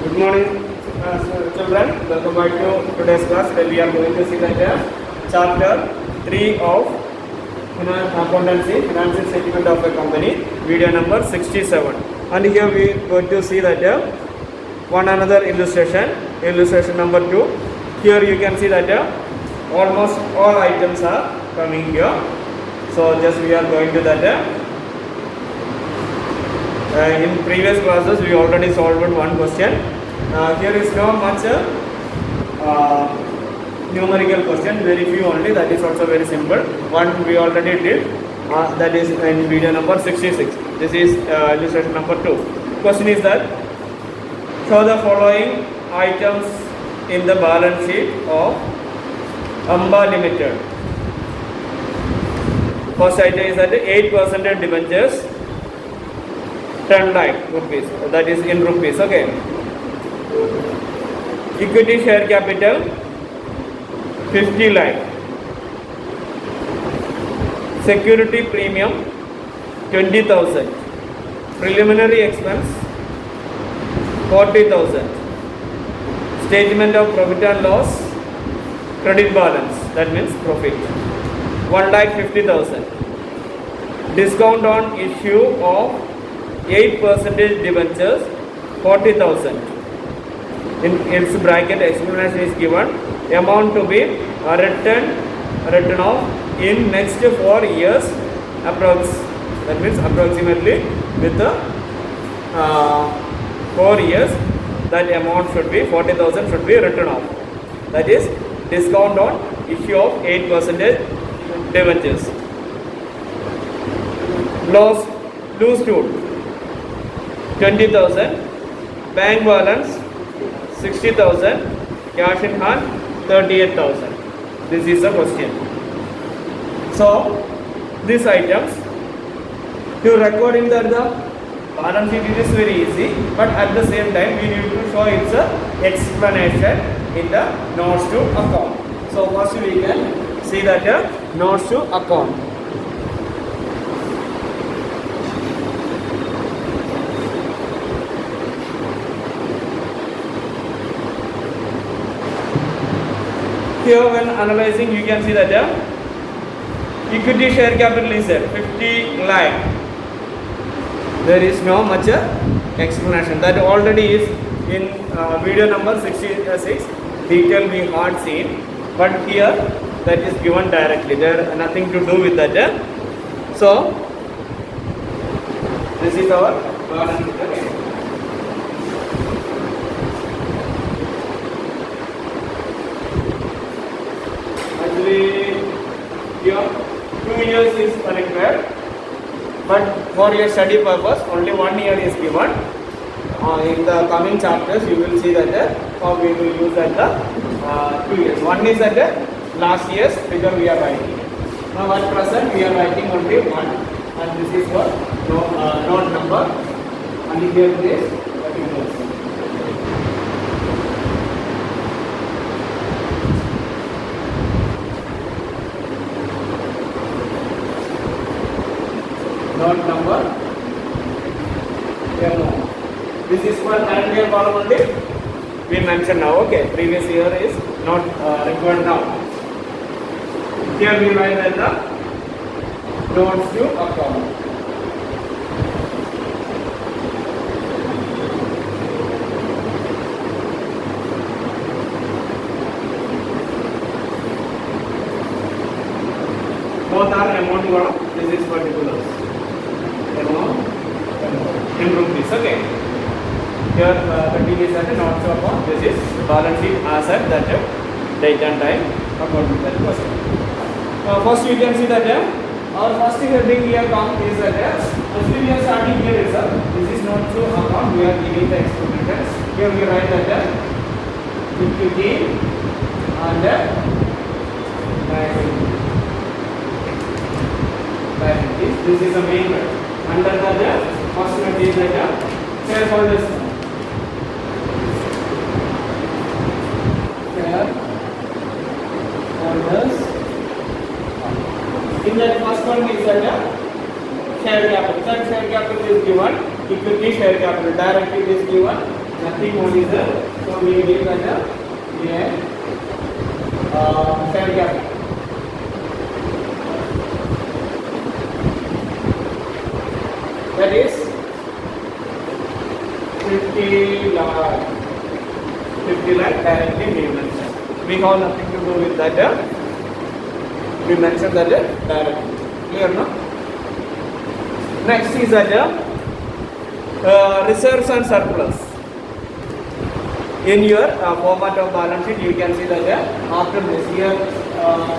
Good morning, children. Welcome back to today's class. Where we are going to see that chapter 3 of accountancy, financial statement of a company, video number 67. And here we are going to see that one another illustration number 2. Here you can see that almost all items are coming here. So just we are going to that. In previous classes we already solved one question. Here is no much numerical question, very few only. That is also very simple. One we already did, that is in video number 66. This is illustration number 2. Question is that show the following items in the balance sheet of Amba Limited. First item is that 8% debentures, 10 lakh rupees, that is in rupees. Okay. Equity share capital 50 lakh. Security premium 20,000. Preliminary expense 40,000. Statement of profit and loss, credit balance, that means profit 1,50,000. Discount on issue of 8% debentures 40,000. In its bracket explanation is given. Amount to be written off in next 4 years approx. That means approximately with the 4 years that amount should be 40,000 should be written off. That is discount on issue of 8% debentures. Loose tool 20,000, bank balance 60,000, cash in hand 38,000. This is the question. So these items to record in the balance sheet, it is very easy, but at the same time we need to show its explanation in the notes to account. So first we can see that notes to account. Here when analyzing you can see that equity share capital is 50 lakh. There is no much explanation. That already is in video number 66. Detail we had seen, but here that is given directly. There nothing to do with that. So this is our balance sheet. Okay. Here 2 years is required, but for your study purpose only 1 year is given. In the coming chapters you will see that how we will use at the 2 years. One is at the last year's figure we are writing. Now at present we are writing only 1, and this is for note number, and here it is particulars. Note number MO. This is for current year column only. We mentioned now. Okay, previous year is not required now. Here we write that the notes to account. Both are amount column. This is particulars. In rupees. Okay. Here continues at not so upon. This is balance sheet asset that date and time according to that question. First you can see that our first heading here come is that first we are starting here is this is not to account. We are giving the explanation. Here we write that equity and liabilities. This is the main word. Under the first note is that shareholders. Shareholders. In that first one is that share capital. That share capital is given. Equity share capital. Directly it is given nothing more is there. So we give that share capital. That is 50 lakh. 50 lakh directly we mentioned. We have nothing to do with that. We mentioned that directly. Clear, no? Next is that reserves and surplus. In your format of balance sheet, you can see that after this year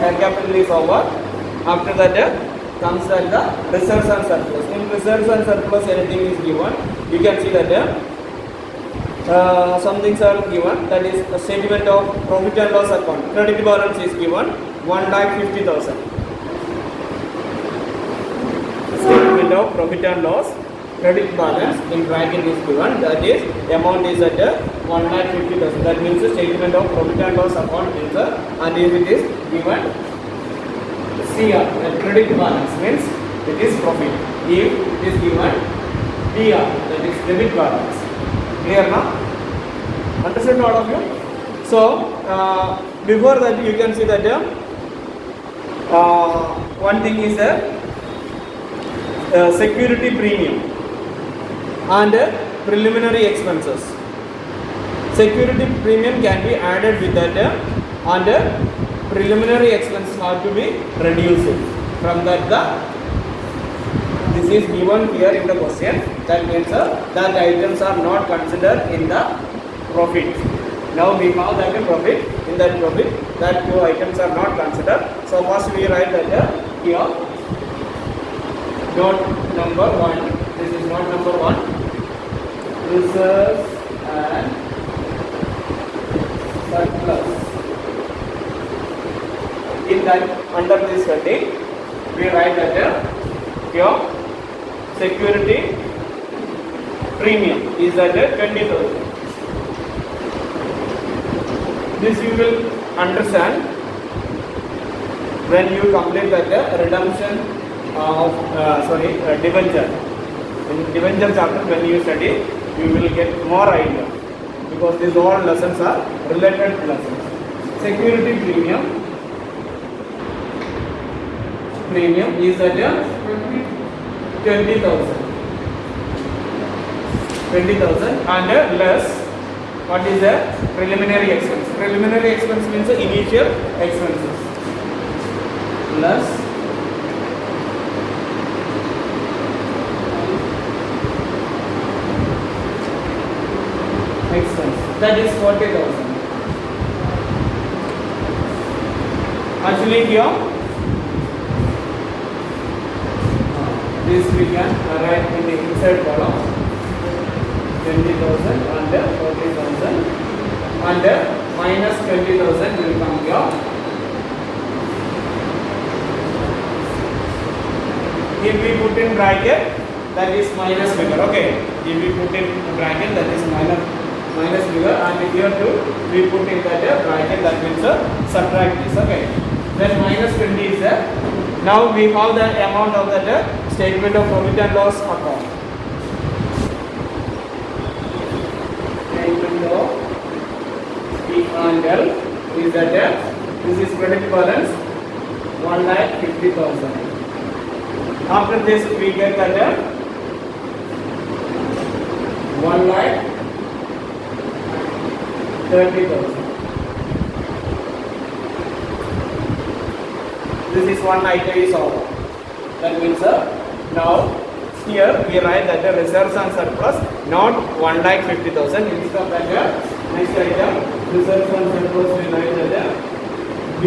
share capital is over. After that comes that the reserves and surplus. In reserves and surplus, anything is given. You can see that some things are given. That is a statement of profit and loss account. Credit balance is given 1,50,000. Statement of profit and loss. Credit balance in bracket is given. That is amount is at 1,50,000. That means the statement of profit and loss account is and if it is given CR, that credit balance means it is profit. If it is given DR, that is debit balance. Clear now? Understand all of you? So before that you can see that one thing is security premium and preliminary expenses. Security premium can be added with that and preliminary expenses have to be reduced. From that this is given here in the question. That means that items are not considered in the profit. Now we have that profit. In that profit, that two items are not considered. So first we write that here. Note number 1. This is note number 1. Reserves and surplus. In that, under this heading, we write that here security premium is at 20,000. This you will understand when you complete that redemption of debenture. In debenture chapter, when you study, you will get more idea because these all lessons are related lessons. Security premium is at 20,000 and less what is the preliminary expense. Preliminary expense means the initial expenses less expense, that is 40,000. Actually here this we can write in the inside column 20,000 and 40,000 and minus 20,000 will come here. If we put in bracket, that is minus figure. Okay, if we put in bracket, that is minus figure, and here too we put in that bracket, that means subtract this. Okay, then minus 20 is there. Now we have the amount of that statement of profit and loss account. Statement of P&L is that this is credit balance 1,50,000. After this we get that 1,30,000. This is one item is over. That means now here we write that the reserves and surplus not 1,50,000. Instead of that next item reserves and surplus we write that B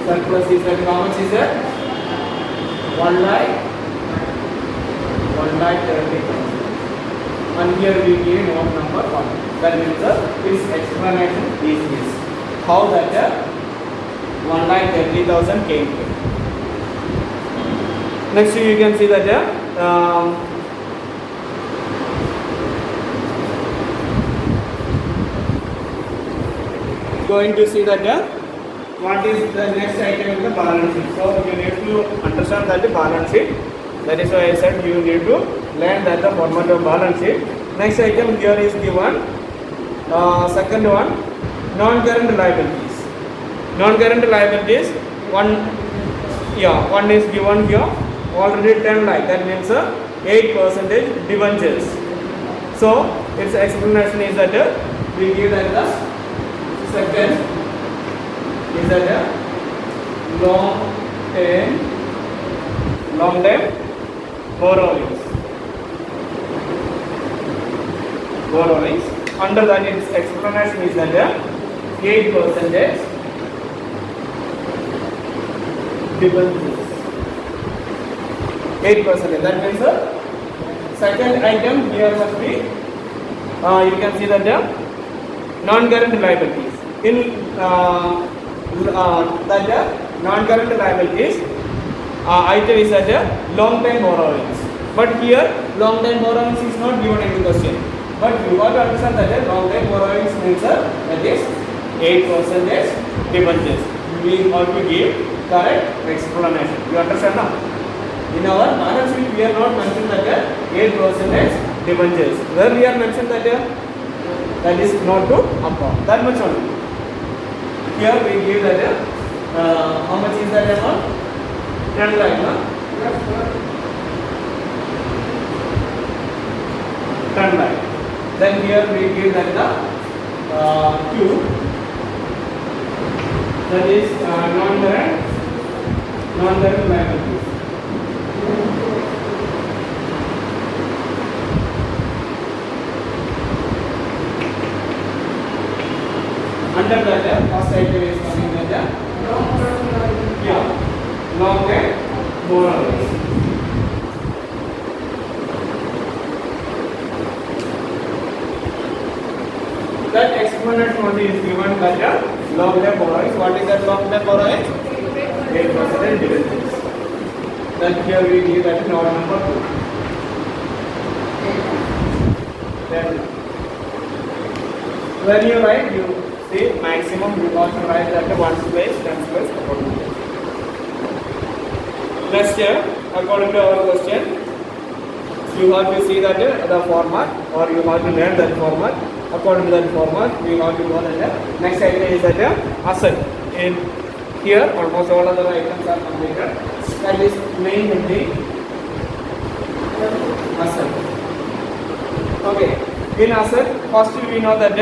surplus is that how much is that 1,30,000. And here we give note number 1. That means its explanation is this. How that 1,30,000 came to. Next you can see that going to see that what is the next item in the balance sheet. So you need to understand that the balance sheet. That is why I said you need to learn that the format of balance sheet. Next item here is given. Second one, non-current liabilities. Non-current liabilities, one is given here. Already 10 lakh. That means 8% debentures. So its explanation is that we give that the second is that long term borrowings. Under that its explanation is that 8% debentures. 8%. That means second item here must be you can see that non-current liabilities. In that non-current liabilities item is that long-term borrowings. But here long-term borrowings is not given in the question. But you have to understand that long-term borrowings means that is 8% debentures. We have to give correct explanation. You understand now? In our balance sheet, we are not mentioned that 8% debentures. Where we are mentioned that that is not to account. That much only. Here we give that how much is that amount? 10 lakh. No? 10 lakh. Then here we give that the Q. That is non-current liabilities. Under that, first item is coming that long-term borrowings. That explanation only is given that long-term borrowings. What is that long-term borrowings? 8% debentures. Then here we give that note number 2. Then when you write, you see maximum you got to write that 1 space, 10 space according to. Next year, according to our question, you have to see that the format, or you have to learn that format. According to that format, we have to go that next item is that asset. In here, almost all other items are completed. That is main heading asset. Okay. In asset, first we know that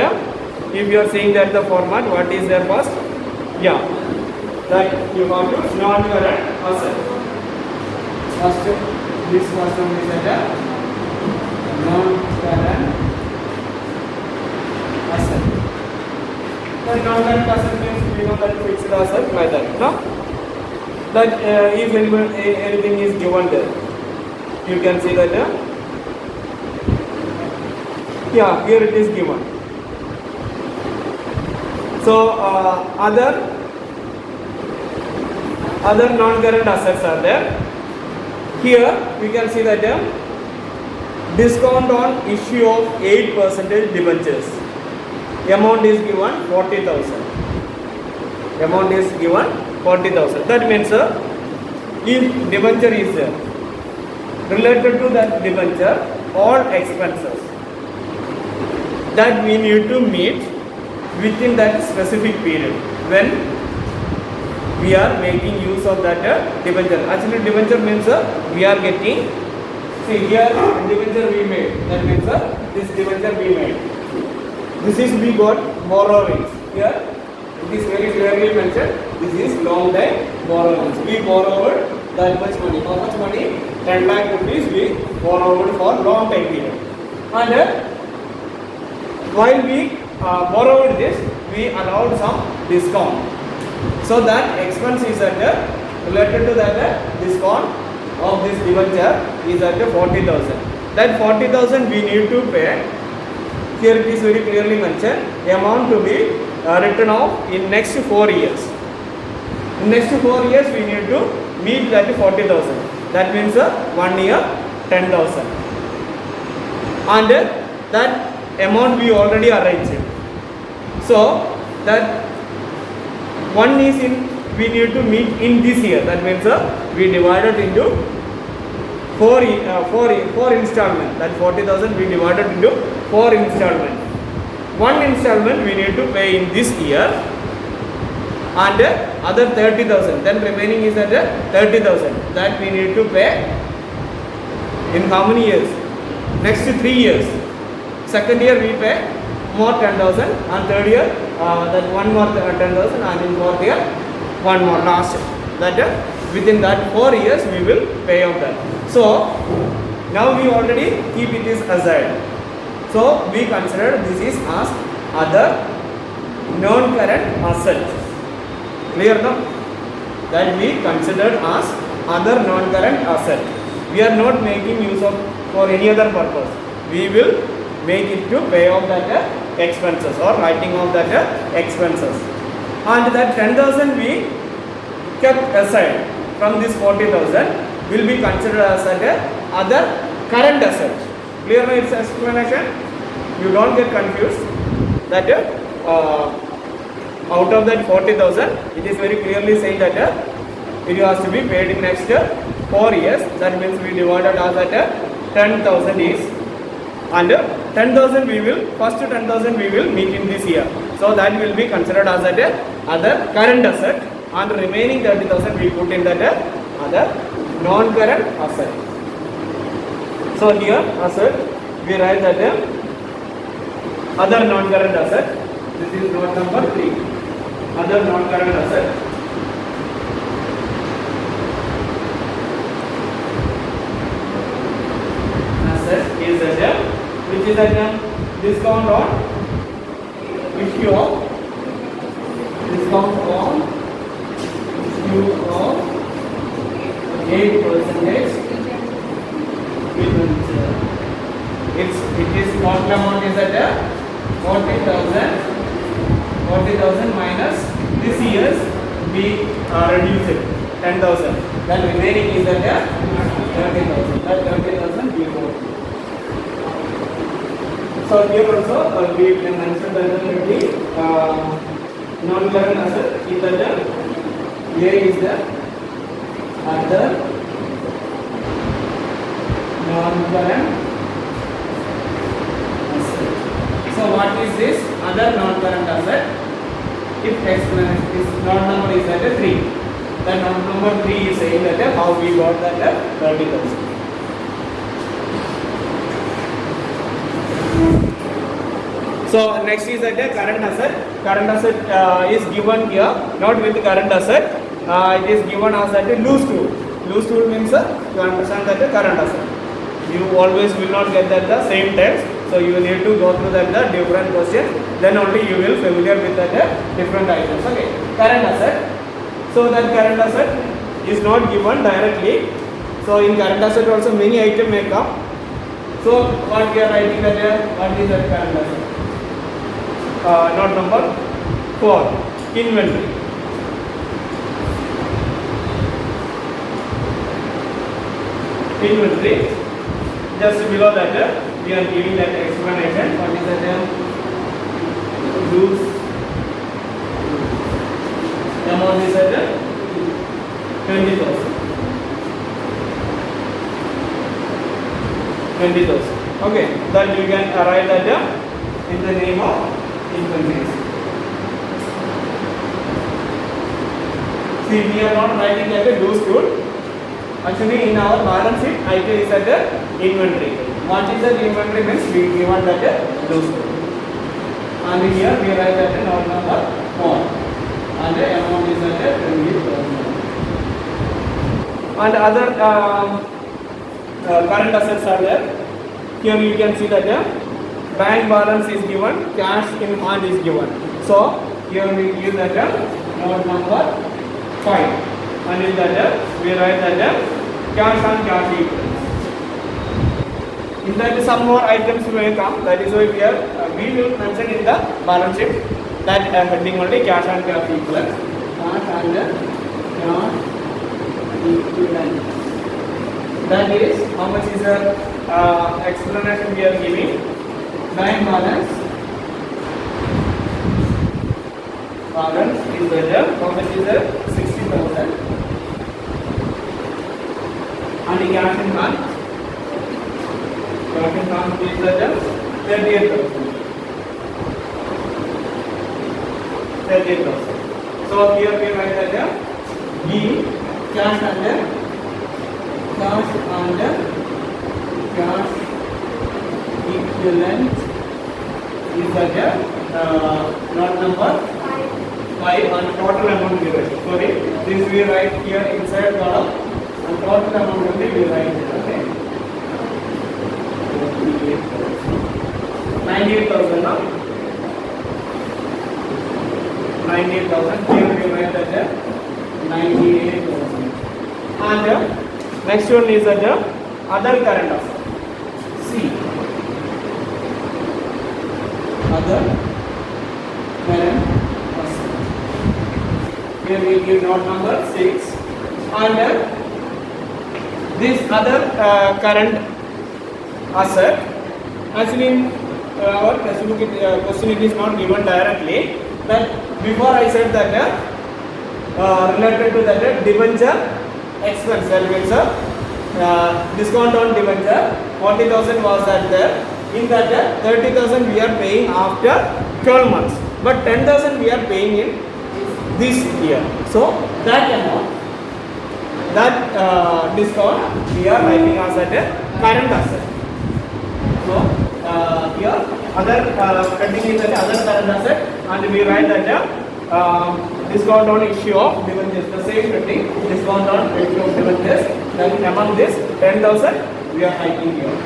if you are saying that the format, what is there first? That you have to non-current asset. First, this first one is that non-current asset. The non-current asset means we know that fixed asset like that. No? That if anything is given there, you can see that here it is given. So other non-current assets are there. Here we can see that discount on issue of 8% debentures. Amount is given 40,000. Amount is given 40,000. That means if debenture is there, related to that debenture, all expenses that we need to meet within that specific period when we are making use of that debenture. Actually, debenture means we are getting. See here, debenture we made. That means this debenture we made. This is we got borrowings. Here it is very clearly mentioned. This is long time borrowings. We borrowed that much money. How much money? 10 lakh rupees we borrowed for long time period. And while we borrowed this, we allowed some discount. So that expense is at related to that discount of this debenture is at 40,000. That 40,000 we need to pay. Here it is very clearly mentioned. Amount to be written off in next 4 years. In next 4 years we need to meet that 40,000. That means 1 year 10,000. And that amount we already arranged. So that One is we need to meet in this year. That means we divided into four installment. That 40,000 we divided into 4 installment. One installment we need to pay in this year, and other 30,000. Then remaining is at 30,000 that we need to pay in how many years? Next 3 years. Second year we pay more 10,000, and third year that one more 10,000, and in fourth year one more last. That within that 4 years we will pay off that. So now we already keep it is aside. So we consider this is as other non-current asset. Clear now? That we considered as other non-current asset. We are not making use of for any other purpose. We will make it to pay off that expenses or writing off that expenses. And that 10,000 we kept aside from this 40,000 will be considered as other current asset. Clear now its explanation? You don't get confused. That out of that 40,000, it is very clearly saying that it has to be paid in next 4 years. That means we divided as that 10,000 is, and 10,000 we will, first 10,000 we will meet in this year. So that will be considered as that other current asset, and remaining 30,000 we put in that other non-current asset. So here asset we write that other non-current asset. This is note number 3. Other non-current asset. Asset is that which is that discount on issue of discount on issue of 8%. It is total amount is at 40,000 minus this year's we reduce it 10,000. Then remaining is at 30,000. That 30,000 we go. So here also we can mention that the non-current asset is that here is the other non-current. So what is this other non-current asset? If explanation is note number is at 3. Then note number 3 is saying that how we got that 30,000. So next is that current asset. Current asset is given here, not with current asset. It is given as that loose tool. Loose tool means you understand that current asset. You always will not get that the same text. So you need to go through that the different questions. Then only you will familiar with that different items. Okay, current asset. So that current asset is not given directly. So in current asset also many items may come. So what we are writing that what is that current asset? Note number 4. Inventory. Inventory. Just below that we are giving that explanation. What is that? Goods. The amount is at 20,000. 20,000. Okay, that you can arrive at in the name of inventories. See, we are not writing at a loose tool. Actually, in our balance sheet, item is at inventory. What is that inventory means? We given that loose tool. And here we write that note number 4. And the amount is at 20,000. And other current assets are there. Here you can see that bank balance is given, cash in hand is given. So here we give that note number 5. And in that we write that cash and cash equivalents. In that some more items may come. That is why we will mention in the balance sheet that heading only cash and cash equivalents. Cash and cash equivalents. That is how much is the explanation we are giving. Bank balance balance is that how much is that 60,000 and the cash in hand is that 38,000. So here we write that B cash and cash equivalent is that not number 5 and total amount we write. Sorry, this we write here inside column and total amount only we write here. Okay. 98,000 now. 98,000. Here we write that 98,000. And next one is that other current assets. C. Other current asset. Here we give note number 6. And this other current asset, actually in our question it is not given directly. But before I said that related to that debenture expense, that means discount on debenture 40,000 was that there. In that 30,000 we are paying after 12 months, but 10,000 we are paying in this year. So that amount, that discount we are writing as a current asset. So here other continuing that other current asset, and we write that discount on issue of debentures, the same thing, discount on issue of debentures. Then among this 10,000 we are writing here.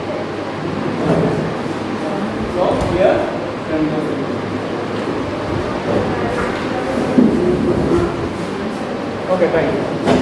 So here 10,000. Okay, fine.